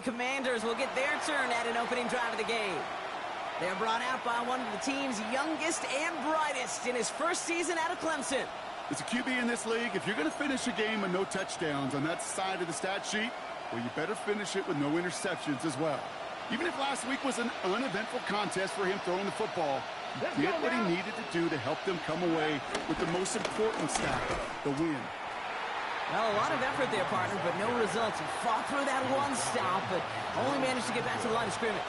Commanders will get their turn at an opening drive of the game. They're brought out by one of the team's youngest and brightest in his first season out of Clemson. As a QB in this league, if you're going to finish a game with no touchdowns on that side of the stat sheet, well, you better finish it with no interceptions as well. Even if last week was an uneventful contest for him throwing the football, he did what he needed to do to help them come away with the most important stat, the win. Well, a lot of effort there, partner, but no results. He fought through that one stop, but only managed to get back to the line of scrimmage.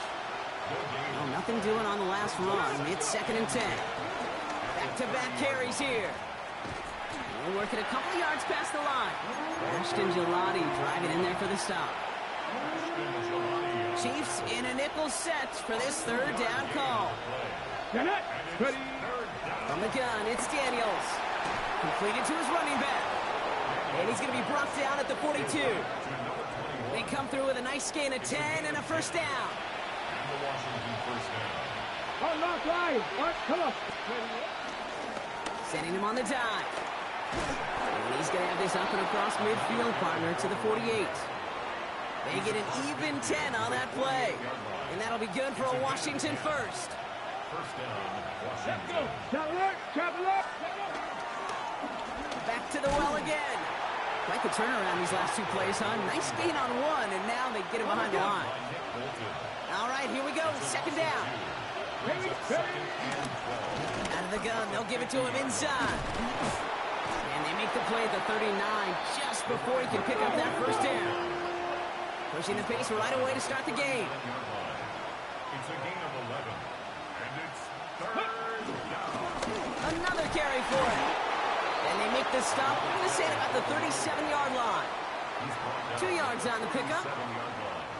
Well, nothing doing on the last run. It's 2nd and 10. Back-to-back carries here. We're working a couple of yards past the line. Ashton Gelati driving in there for the stop. Chiefs in a nickel set for this 3rd down call. From the gun, it's Daniels. Completed to his running back. And he's going to be brought down at the 42. They come through with a nice gain of 10 and a first down. Sending him on the dive. And he's going to have this up and across midfield, partner, to the 48. They get an even 10 on that play. And that'll be good for a Washington first. Back to the well again. Quite the turnaround these last 2 plays, huh? Nice gain on 1, and now they get him behind the line. All right, here we go. 2nd down. Out of the gun, they'll give it to him inside. And they make the play at the 39 just before he can pick up that first down. Pushing the pace right away to start the game. It's a gain of 11. And it's 3rd down. Another carry for it. And they make the stop. I'm going to say about the 37-yard line. 2 yards on the pickup.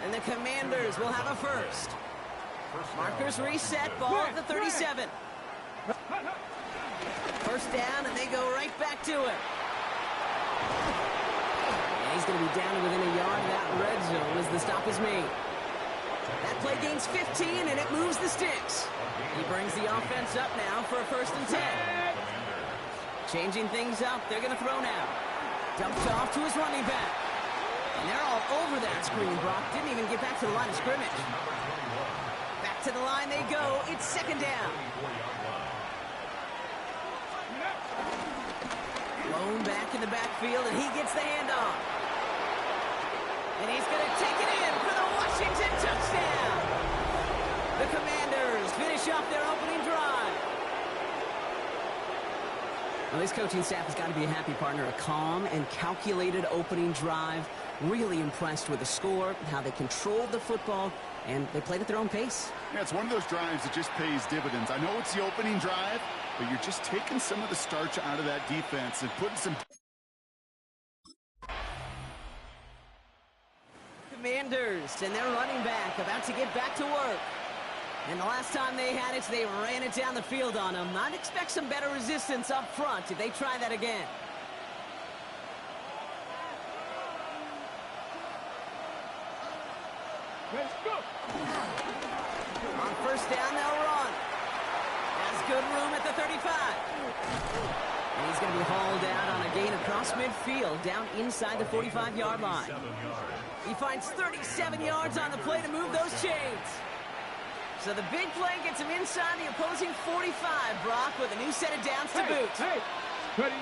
And the Commanders will have a first. Markers reset, ball at the 37. First down, and they go right back to it. And he's going to be down to within a yard of that red zone as the stop is made. That play gains 15, and it moves the sticks. He brings the offense up now for a 1st and 10. Changing things up, they're going to throw now. Dumped off to his running back. And they're all over that screen, Brock. Didn't even get back to the line of scrimmage. Back to the line they go. It's 2nd down. Blown back in the backfield, and he gets the handoff. And he's going to take it in for the Washington touchdown. The Commanders finish off their opening drive. Well, this coaching staff has got to be a happy partner. A calm and calculated opening drive. Really impressed with the score, how they controlled the football, and they played at their own pace. Yeah, it's one of those drives that just pays dividends. I know it's the opening drive, but you're just taking some of the starch out of that defense and putting some... Commanders and their running back about to get back to work. And the last time they had it, they ran it down the field on them. I'd expect some better resistance up front if they try that again. Let's go. On first down, they'll run. Has good room at the 35. And he's going to be hauled out on a gain across midfield, down inside the 45-yard line. He finds 37 yards on the play to move those chains. So the big play gets him inside the opposing 45, Brock, with a new set of downs to boot. Ready.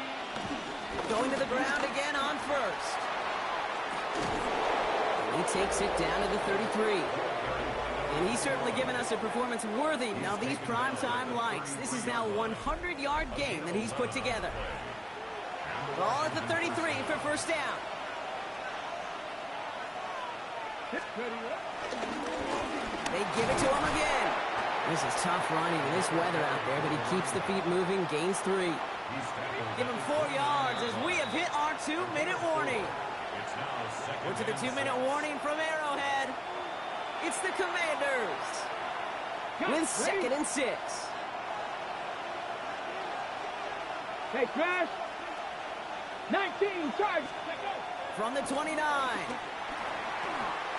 Going to the ground again on first. He takes it down to the 33. And he's certainly given us a performance worthy of these primetime lights. This is now a 100-yard game that he's put together. Ball at the 33 for first down. They give it to him again. This is tough running in this weather out there, but he keeps the feet moving, gains 3. Give him 4 yards as we have hit our 2-minute warning. We're to the 2-minute warning from Arrowhead. It's the Commanders with 2nd and 6. Hey, Crash. 19, charge. From the 29.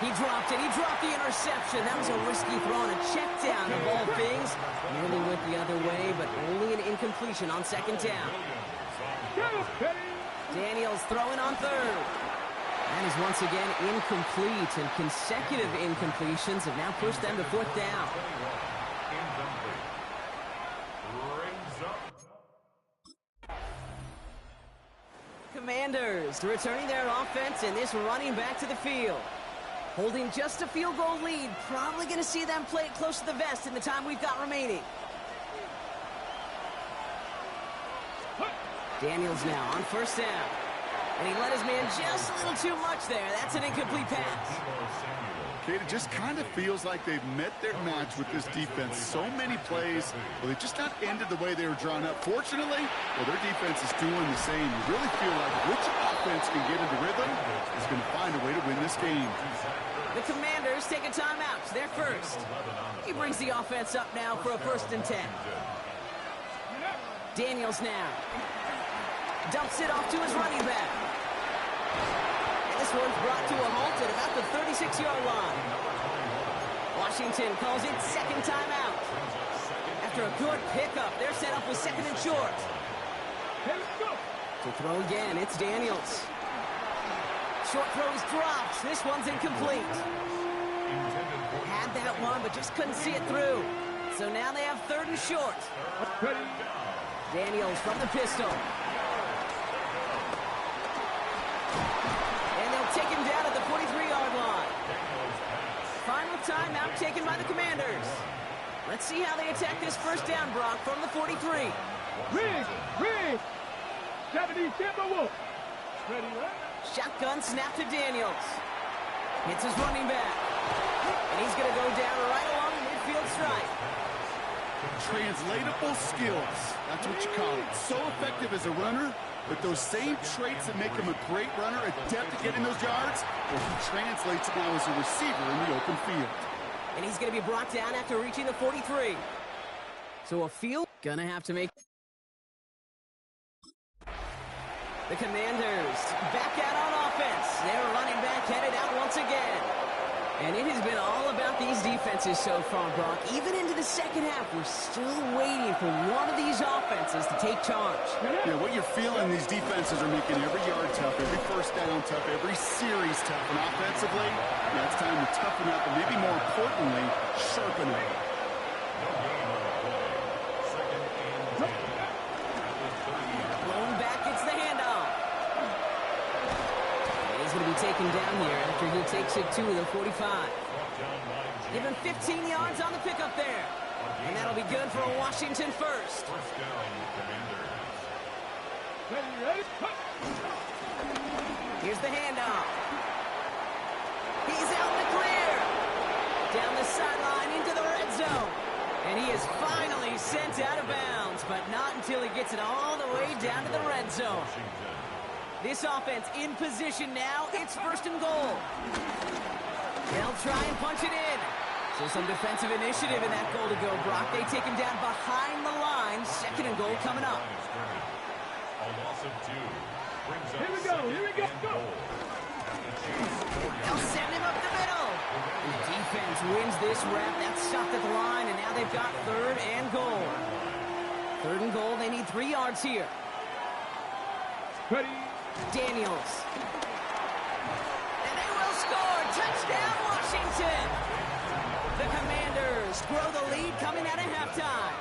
He dropped it. He dropped the interception. That was a risky throw and a check down. The ball bings. Nearly went the other way, but only an incompletion on 2nd down. Daniels throwing on 3rd. That is once again incomplete, and consecutive incompletions have now pushed them to fourth down. Incomplete. Brings up. Commanders returning their offense, and this running back to the field. Holding just a field goal lead. Probably going to see them play it close to the vest in the time we've got remaining. Daniels now on first down. And he let his man just a little too much there. That's an incomplete pass. Kate, it just kind of feels like they've met their match with this defense. So many plays, well, they just not ended the way they were drawn up. Fortunately, well, their defense is doing the same. You really feel like which offense can get into rhythm is going to find a way to win this game. The Commanders take a timeout. They're first. He brings the offense up now for a 1st and 10. Daniels now. Dumps it off to his running back. And this one's brought to a halt at about the 36-yard line. Washington calls it second timeout. After a good pickup, they're set up with 2nd and short. To throw again, it's Daniels. Short throw is dropped. This one's incomplete. Had that one, but just couldn't see it through. So now they have 3rd and short. Daniels from the pistol. And they'll take him down at the 43-yard line. Final timeout taken by the Commanders. Let's see how they attack this first down, Brock, from the 43. Rig! 70 Timberwolves. Ready, right? Shotgun snap to Daniels. Hits his running back. And he's going to go down right along the midfield stripe. Translatable skills. That's what you call it. So effective as a runner, but those same traits that make him a great runner, adept at getting those yards, well, he translates now as a receiver in the open field. And he's going to be brought down after reaching the 43. So a field going to have to make... The Commanders back out on offense. Their running back headed out once again. And it has been all about these defenses so far, Brock. Even into the second half, we're still waiting for one of these offenses to take charge. Yeah, what you're feeling, these defenses are making every yard tough, every first down tough, every series tough. And offensively, yeah, it's time to toughen up, and maybe more importantly, sharpen up. Blown back, it's the handoff. He's going to be taken down here after he takes it to the 45. Give him 15 yards on the pickup there. And that'll be good for a Washington first. Here's the handoff. He's out in the clear. Down the sideline into the red zone. And he is finally sent out of bounds, but not until he gets it all the way down to the red zone. This offense in position now. It's 1st and goal. They'll try and punch it in. So some defensive initiative in that goal to go, Brock. They take him down behind the line. 2nd and goal coming up. A loss of 2. Here we go. Go. They'll send him up the middle. The defense wins this rep. That's stopped at the line, and now they've got 3rd and goal. 3rd and goal. They need 3 yards here. Ready. Daniels. And they will score. Touchdown, Washington. The Commanders grow the lead coming out of halftime.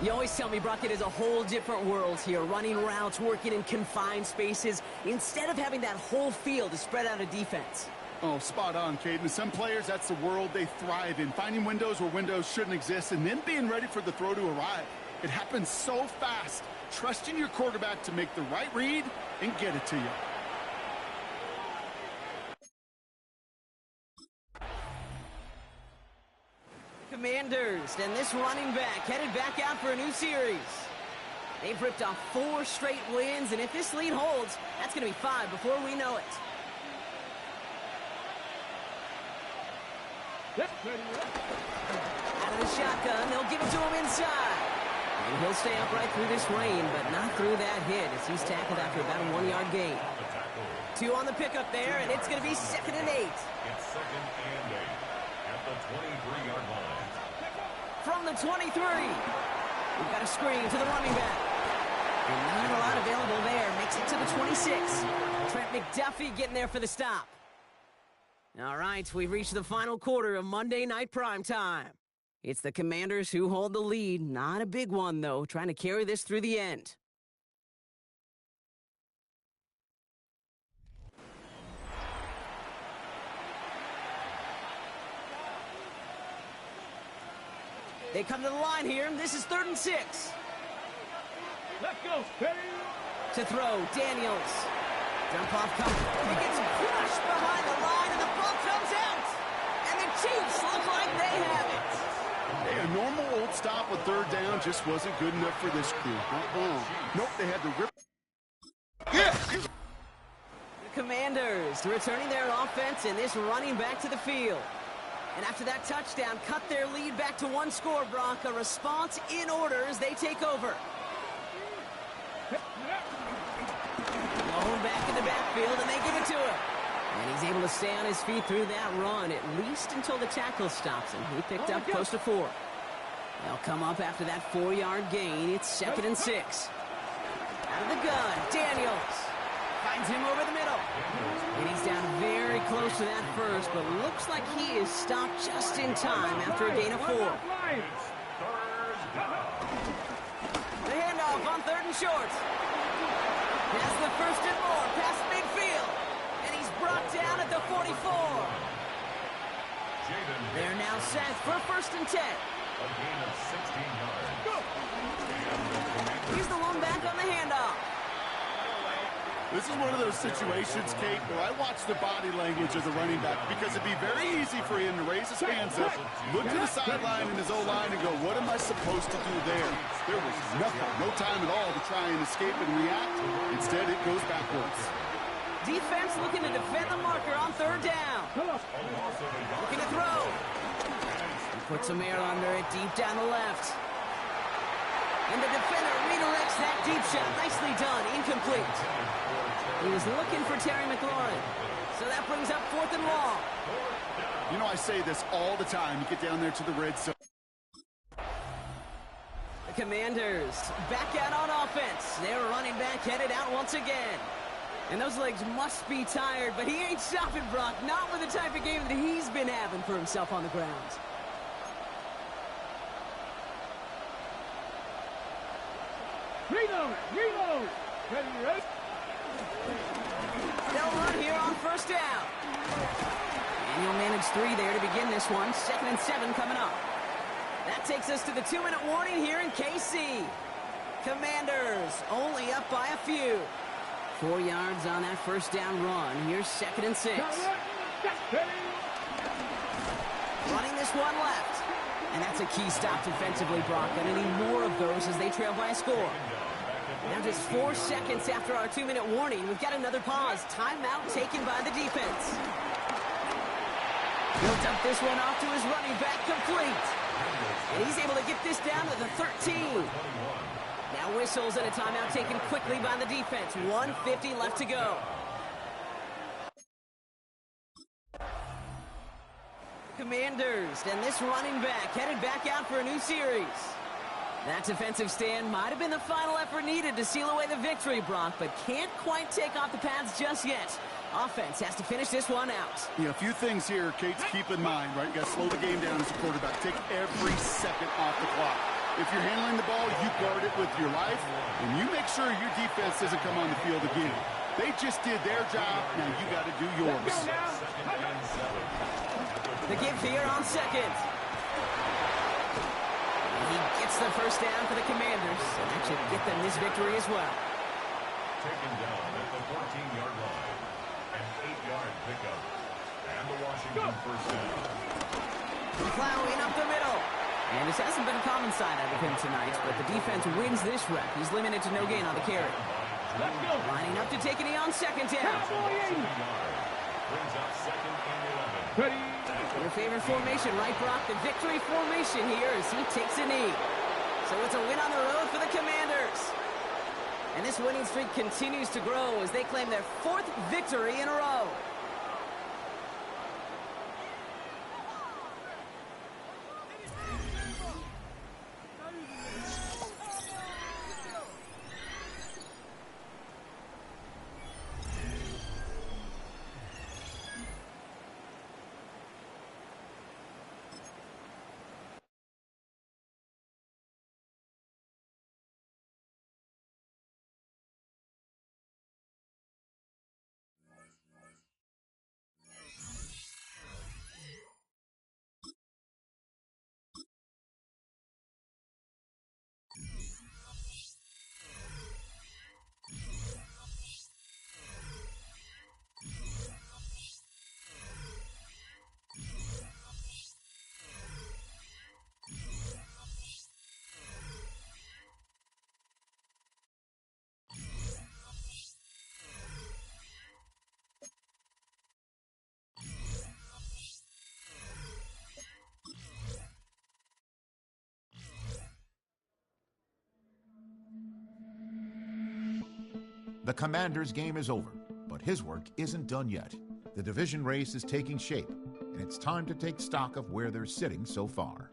You always tell me, Brock, it is a whole different world here. Running routes, working in confined spaces, instead of having that whole field to spread out a defense. Oh, spot on, Caden. Some players, that's the world they thrive in. Finding windows where windows shouldn't exist and then being ready for the throw to arrive. It happens so fast. Trusting your quarterback to make the right read and get it to you. Commanders, and this running back headed back out for a new series. They've ripped off 4 straight wins, and if this lead holds, that's going to be 5 before we know it. Out of the shotgun, they'll give it to him inside. And he'll stay upright through this rain, but not through that hit as he's tackled after about a 1-yard gain. 2 on the pickup there, and it's going to be 2nd and 8. It's 2nd and 8 at the 23-yard line. From the 23, we've got a screen to the running back. And not a lot available there. Makes it to the 26. Trent McDuffie getting there for the stop. All right, we've reached the final quarter of Monday Night Primetime. It's the Commanders who hold the lead. Not a big one, though, trying to carry this through the end. They come to the line here. This is 3rd and 6. Let's go, steady. To throw, Daniels. Dump off comes. It gets crushed behind the line, and the ball comes out. And the Chiefs look like they have it. Hey, a normal old stop with 3rd down just wasn't good enough for this crew. Nope, they had to rip. The Commanders returning their offense and this running back to the field. And after that touchdown, cut their lead back to 1 score, Brock. A response in order as they take over. Blown back in the backfield, and they give it to him. And he's able to stay on his feet through that run, at least until the tackle stops him. He picked up close to 4. They'll come up after that 4-yard gain. It's 2nd and 6. Out of the gun, Daniels finds him over the middle. And he's down very close to that first, but looks like he is stopped just in time after a gain of 4. The handoff on 3rd and short. That's the 1st and more, past midfield. And he's brought down at the 44. They're now set for 1st and 10. A gain of 16 yards. He's the one back on the handoff. This is one of those situations, Kate, where I watch the body language of the running back because it'd be very easy for him to raise his hands up, look to the sideline in his O-line and go, what am I supposed to do there? There was nothing, no time at all to try and escape and react. Instead, it goes backwards. Defense looking to defend the marker on 3rd down. Looking to throw. He puts some air under it deep down the left. And the defender redirects that deep shot. Nicely done. Incomplete. He was looking for Terry McLaurin. So that brings up 4th and long. You know, I say this all the time. You get down there to the red zone. The Commanders back out on offense. Their running back headed out once again. And those legs must be tired, but he ain't stopping, Brock. Not with the type of game that he's been having for himself on the ground. Reload. Ready, ready. They'll run here on 1st down. And he'll manage 3 there to begin this one. 2nd and 7 coming up. That takes us to the 2-minute warning here in KC. Commanders only up by a few. 4 yards on that 1st down run. Here's 2nd and 6. Running this one left. And that's a key stop defensively, Brock. And any more of those as they trail by a score. Now just 4 seconds after our 2-minute warning, we've got another pause. Timeout taken by the defense. He'll dump this one off to his running back, complete. And he's able to get this down to the 13. Now whistles and a timeout taken quickly by the defense. 1:50 left to go. Commanders, and this running back headed back out for a new series. That defensive stand might have been the final effort needed to seal away the victory, Brock, but can't quite take off the pads just yet. Offense has to finish this one out. Yeah, a few things here, Kate, to keep in mind, right? You got to slow the game down as a quarterback. Take every second off the clock. If you're handling the ball, you guard it with your life, and you make sure your defense doesn't come on the field again. They just did their job. Now you got to do yours. The give here on 2nd. He gets the 1st down for the Commanders, and that should get them this victory as well. Taken down at the 14-yard line. An 8-yard pickup. And the Washington 1st down. Plowing up the middle. And this hasn't been a common side out of him tonight, but the defense wins this rep. He's limited to no gain on the carry. Lining up to take a knee on 2nd down. Brings up 2nd and 11. Ready. Your favorite formation, right, Brock? The victory formation here as he takes a knee. So it's a win on the road for the Commanders. And this winning streak continues to grow as they claim their 4th victory in a row. The Commander's game is over, but his work isn't done yet. The division race is taking shape, and it's time to take stock of where they're sitting so far.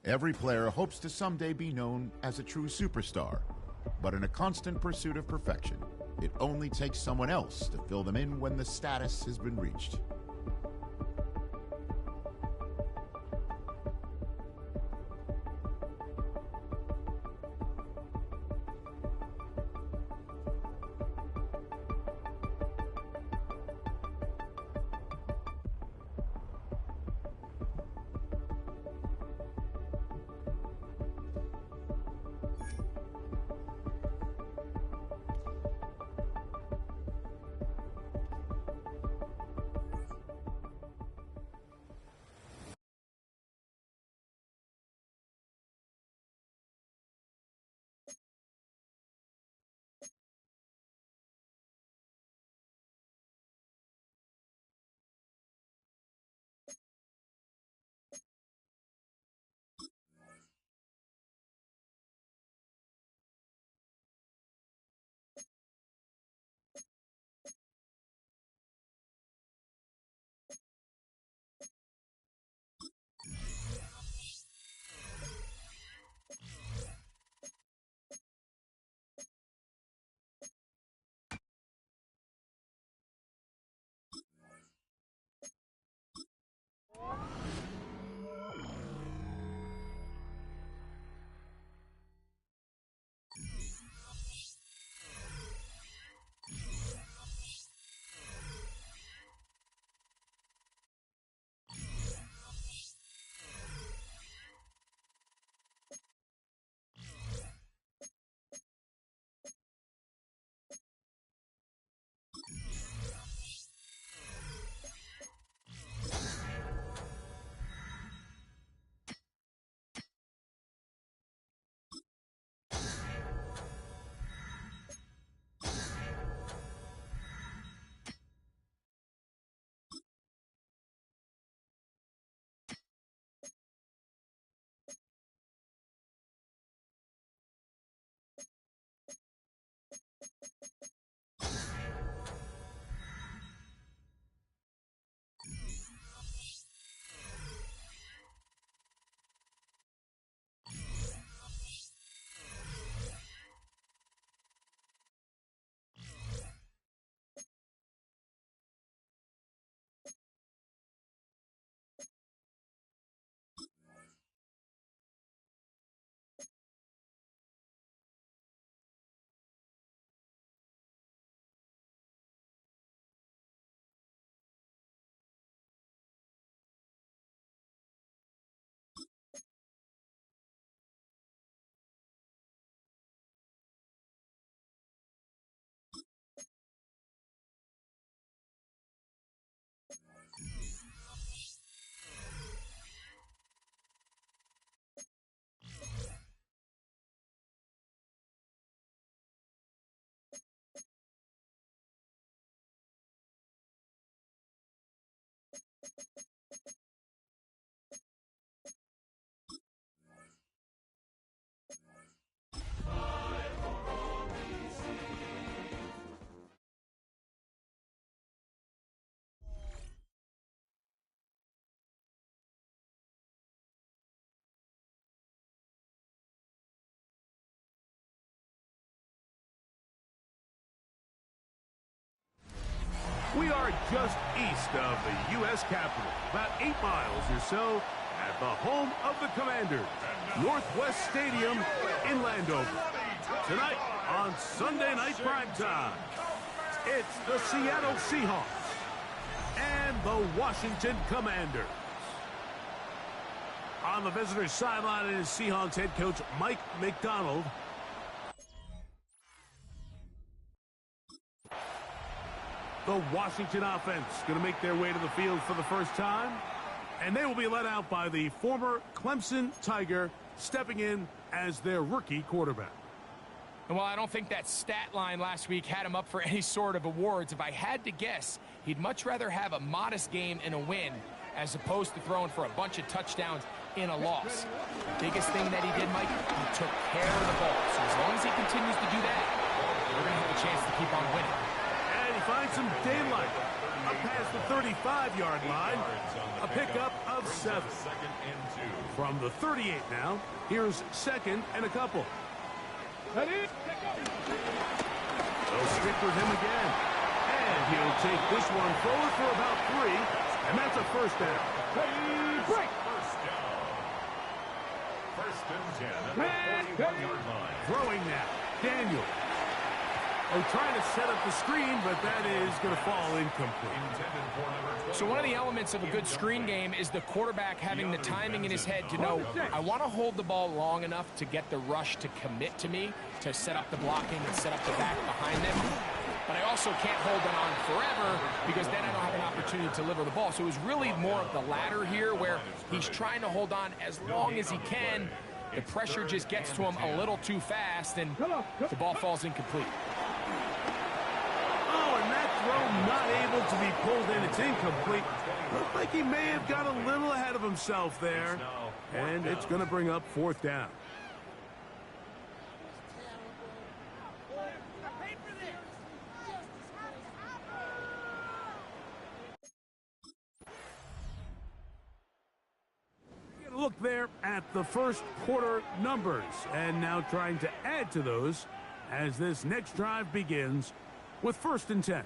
Every player hopes to someday be known as a true superstar, but in a constant pursuit of perfection, it only takes someone else to fill them in when the status has been reached. We are just east of the U.S. Capitol, about 8 miles or so, at the home of the Commanders, Northwest Stadium in Landover. Tonight on Sunday Night Primetime, it's the Seattle Seahawks and the Washington Commanders. On the visitors' sideline is Seahawks head coach Mike McDonald. The Washington offense going to make their way to the field for the first time. And they will be led out by the former Clemson Tiger stepping in as their rookie quarterback. And while I don't think that stat line last week had him up for any sort of awards, if I had to guess, he'd much rather have a modest game and a win as opposed to throwing for a bunch of touchdowns in a loss. Biggest thing that he did, Mike, he took care of the ball. So as long as he continues to do that, we're going to have a chance to keep on winning. And he finds some daylight up past the 35-yard line. A pickup of 7. From the 38 now, here's second and a couple. They'll stick with him again. And he'll take this one forward for about 3. And that's a first down. Break. First and 10 at the 41-yard line. Throwing now, Daniel. Oh, trying to set up the screen, but that is going to fall incomplete. So one of the elements of a good screen game is the quarterback having the timing in his head to know, I want to hold the ball long enough to get the rush to commit to me, to set up the blocking and set up the back behind them. But I also can't hold it on forever because then I don't have an opportunity to deliver the ball. So it was really more of the latter here where he's trying to hold on as long as he can. The pressure just gets to him a little too fast, and the ball falls incomplete. Oh, and that throw not able to be pulled in. It's incomplete. Looked like he may have got a little ahead of himself there. And it's going to bring up 4th down. Look there at the first quarter numbers, and now trying to add to those as this next drive begins with 1st and 10.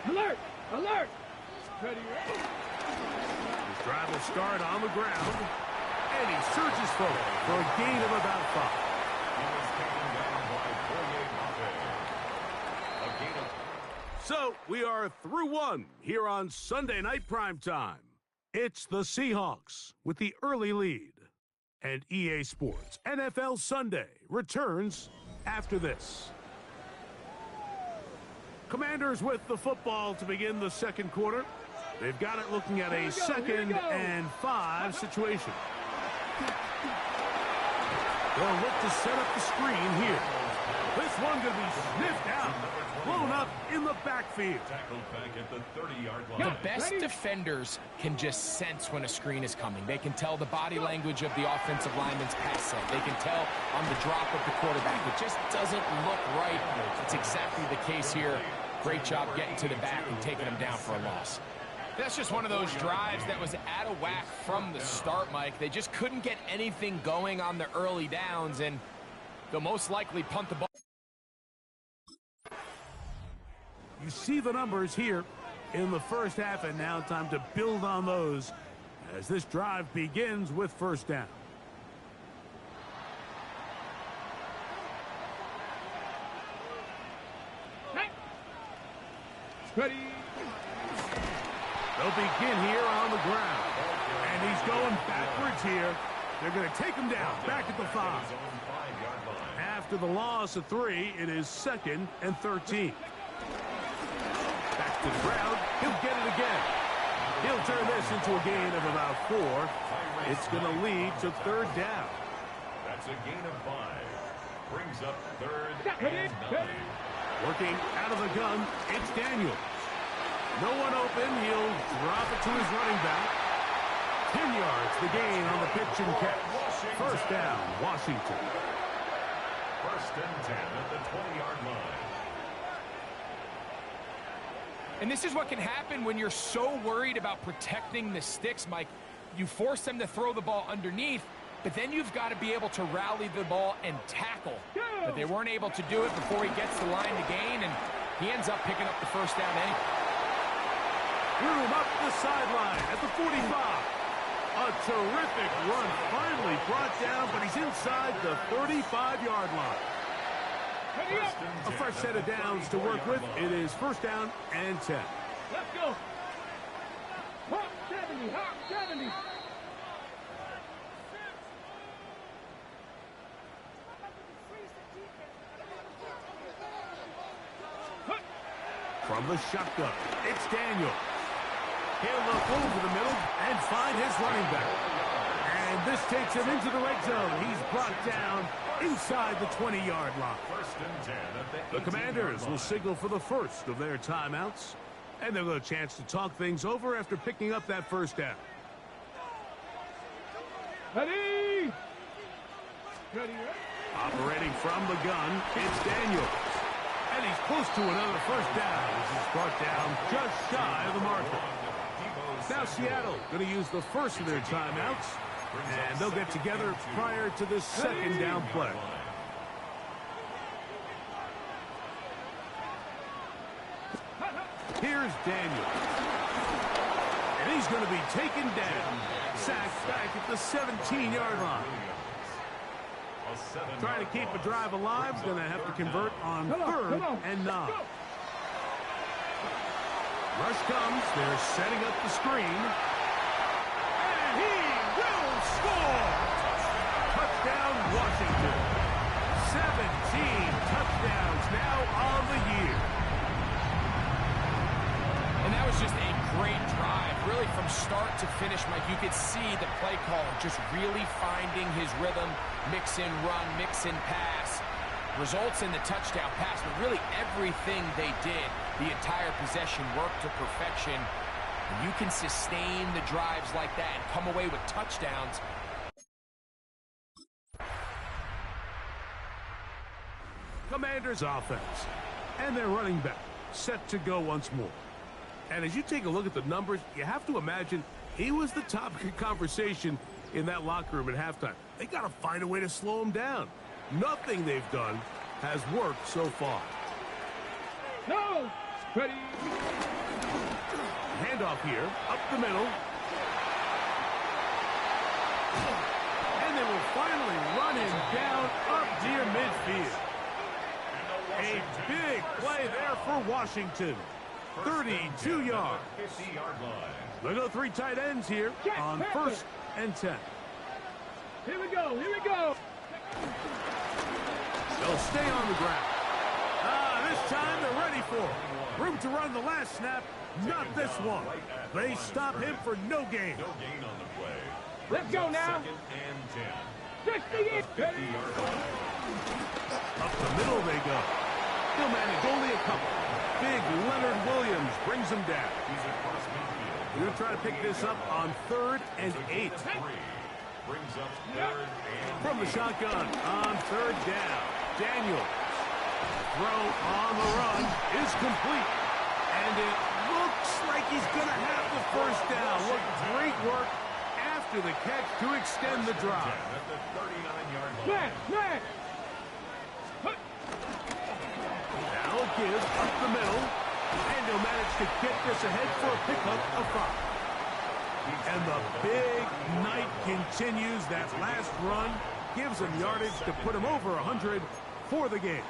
Alert! Alert! Ready. His drive will start on the ground, and he surges forward for a gain of about 5. So, we are through 1 here on Sunday Night Primetime. It's the Seahawks with the early lead. And EA Sports NFL Sunday returns after this. Commanders with the football to begin the second quarter. They've got it looking at a 2nd and 5 situation. They'll look to set up the screen here. This one going to be sniffed out. Blown up in the backfield. The best defenders can just sense when a screen is coming. They can tell the body language of the offensive lineman's pass set. They can tell on the drop of the quarterback. It just doesn't look right. It's exactly the case here. Great job getting to the back and taking him down for a loss. That's just one of those drives that was out of whack from the start, Mike. They just couldn't get anything going on the early downs, and they'll most likely punt the ball. You see the numbers here in the first half, and now time to build on those as this drive begins with 1st down. Ready. They'll begin here on the ground, and he's going backwards here. They're going to take him down back at the 5. After the loss of 3, it is 2nd and 13. Back to the ground. He'll get it again. He'll turn this into a gain of about 4. It's going to lead to 3rd down. That's a gain of 5. Brings up 3rd and 9. Working out of the gun, it's Daniel. No one open. He'll drop it to his running back. 10 yards the gain on the pitch and catch. 1st down, Washington. 1st and 10 at the 20-yard line. And this is what can happen when you're so worried about protecting the sticks, Mike. You force them to throw the ball underneath, But then you've got to be able to rally the ball and tackle. But they weren't able to do it before he gets the line to gain, and he ends up picking up the first down anyway. Room up the sideline at the 45. A terrific run finally brought down, but he's inside the 35-yard line. A fresh set of downs to work with. It is first down and 10. Let's go. Hop 70, hop 70. From the shotgun, it's Daniel. He'll look over the middle and find his running back. And this takes him into the red zone. He's brought down inside the 20-yard line. The Commanders will signal for the first of their timeouts. And they'll get a chance to talk things over after picking up that first down. Ready? Operating from the gun, it's Daniel. And he's close to another first down. This is brought down just shy of the marker. Now Seattle going to use the first of their timeouts. And they'll get together prior to the second down play. Here's Daniel. And he's going to be taken down. Sacked back at the 17-yard line. Trying to keep a drive alive. Going to have to convert on third and 9. Rush comes. They're setting up the screen. And he will score. Touchdown, Washington. 17 touchdowns now on the year. And that was just a great drive. Really from start to finish, Mike, you could see the play caller just really finding his rhythm. Mix in run, mix in pass. Results in the touchdown pass, but really everything they did, the entire possession worked to perfection. And you can sustain the drives like that and come away with touchdowns. Commanders offense. And their running back set to go once more. And as you take a look at the numbers, you have to imagine he was the topic of conversation in that locker room at halftime. They got to find a way to slow him down. Nothing they've done has worked so far. No! Ready? Handoff here, up the middle. And they will finally run him down up near midfield. A big play there for Washington. 32 yards. They'll go 3 tight ends here on first and 10. Here we go, here we go. They'll stay on the ground. This time they're ready for it. Room to run the last snap, not this one. They stop him for no gain. Let's go now. 60. Up the middle they go. He'll manage only a couple. Big Leonard Williams brings him down. We're going to try to pick this up on 3rd and 8. From the shotgun on 3rd down. Daniels. Throw on the run is complete. And it looks like he's going to have the first down. What great work after the catch to extend the drive. Man. Now a give up the middle. And he'll manage to get this ahead for a pickup of 5. And the big night continues. That last run gives him yardage to put him over 100 for the game.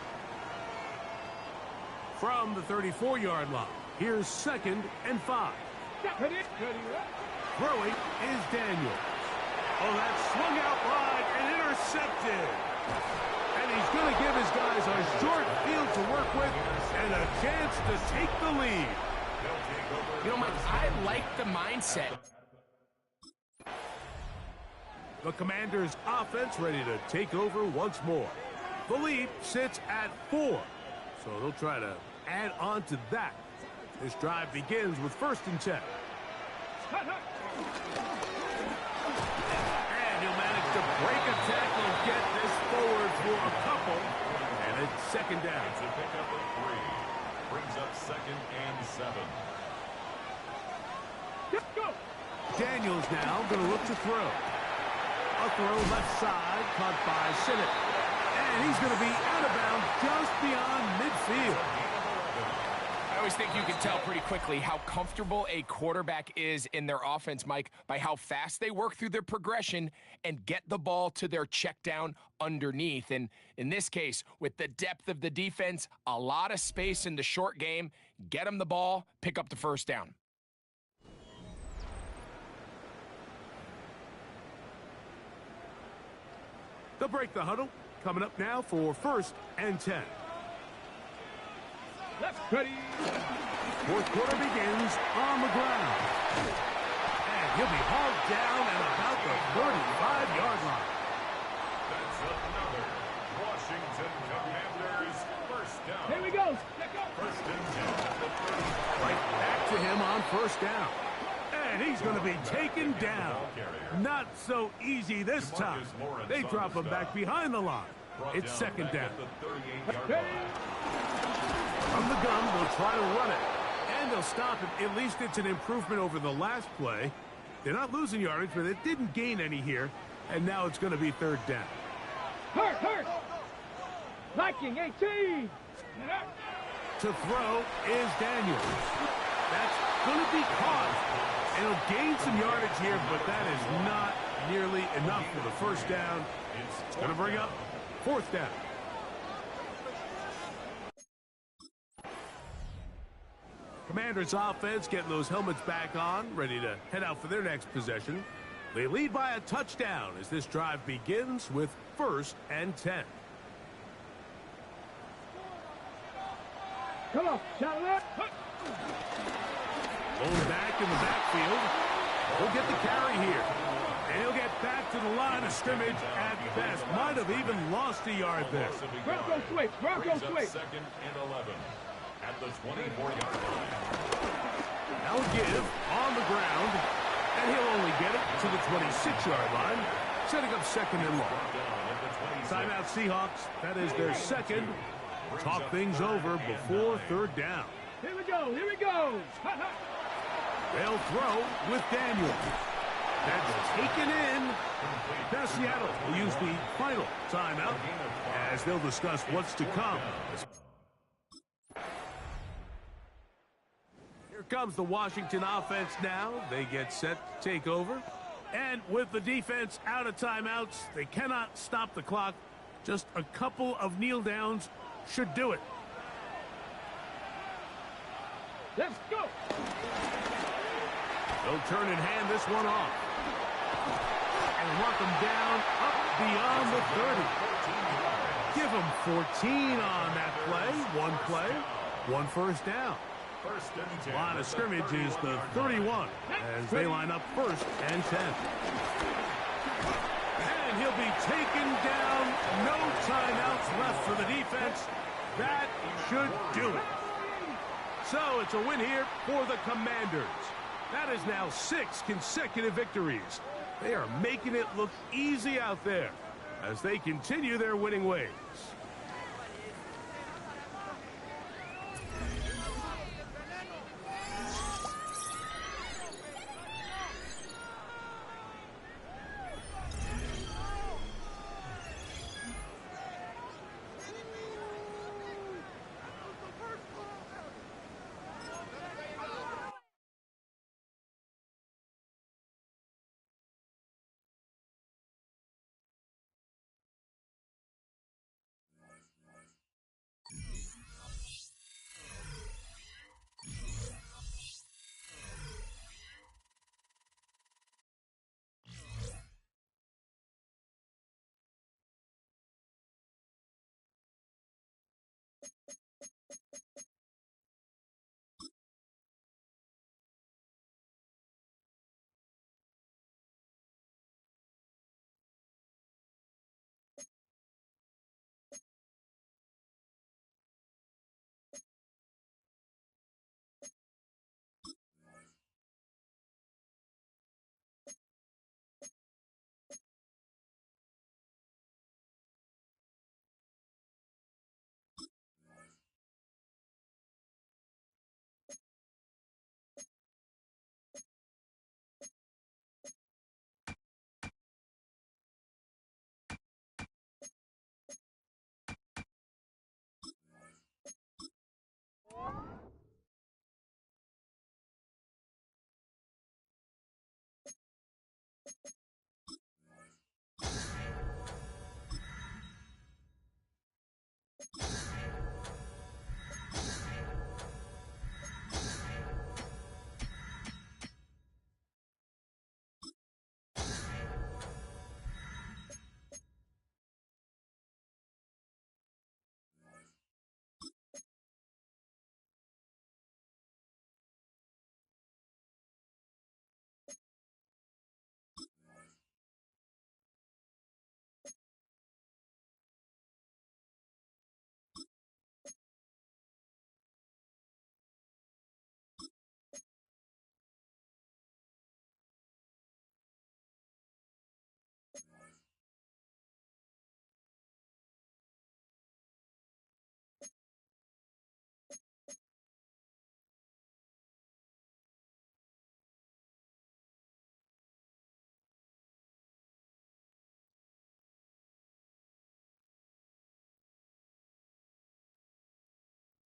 From the 34-yard line, here's 2nd and 5. Throwing is Daniel. Oh, that swung out wide and intercepted. And he's going to give his guys a short field to work with and a chance to take the lead. You know, Mike, I like the mindset. The Commanders' offense ready to take over once more. The lead sits at 4, so they'll try to add on to that. This drive begins with 1st and 10. And he'll manage to break a tackle, get this forward for a couple, and it's 2nd down. It's a pickup of 3. Brings up 2nd and 7. Daniels now going to look to throw. A throw left side, caught by Sinnott. And he's going to be out of bounds just beyond midfield. I always think you can tell pretty quickly how comfortable a quarterback is in their offense, Mike, by how fast they work through their progression and get the ball to their check down underneath. And in this case, with the depth of the defense, a lot of space in the short game, get them the ball, pick up the first down. They'll break the huddle. Coming up now for 1st and 10. Left, ready. Fourth quarter begins on the ground. And he'll be hauled down at about the 35-yard line. That's another Washington Commanders first down. Here we go. Let's go. First and 10 at the 30. Right back to him on first down. And he's going to be taken down. Not so easy this time. They drop him back behind the line. It's second down. From the gun, they'll try to run it. And they'll stop it. At least it's an improvement over the last play. They're not losing yardage, but they didn't gain any here. And now it's going to be third down. Hurt. Liking 18. To throw is Daniels. That's going to be caught. And he'll gain some yardage here, but that is not nearly enough for the first down. It's going to bring up fourth down. Commanders offense getting those helmets back on, ready to head out for their next possession. They lead by a touchdown as this drive begins with 1st and 10. Come on, shout it. Going back in the backfield. He'll get the carry here. And he'll get back to the line of scrimmage at best. Might have even lost a yard there. Bronco switch. Second and 11 at the 24-yard line. Now give on the ground. And he'll only get it to the 26-yard line, setting up second and long. Timeout Seahawks. That is their second. Talk things over before third down. Here we go. They'll throw with Daniel. That's taken in. Now Seattle will use the final timeout as they'll discuss what's to come. Here comes the Washington offense now. They get set to take over. And with the defense out of timeouts, they cannot stop the clock. Just a couple of kneel downs should do it. Let's go. They'll turn and hand this one off. And walk them down up beyond the 30. Give them 14 on that play, one first down. Line of scrimmage is the 31 as they line up 1st and 10. And he'll be taken down. No timeouts left for the defense. That should do it. So it's a win here for the Commanders. That is now 6 consecutive victories. They are making it look easy out there as they continue their winning ways.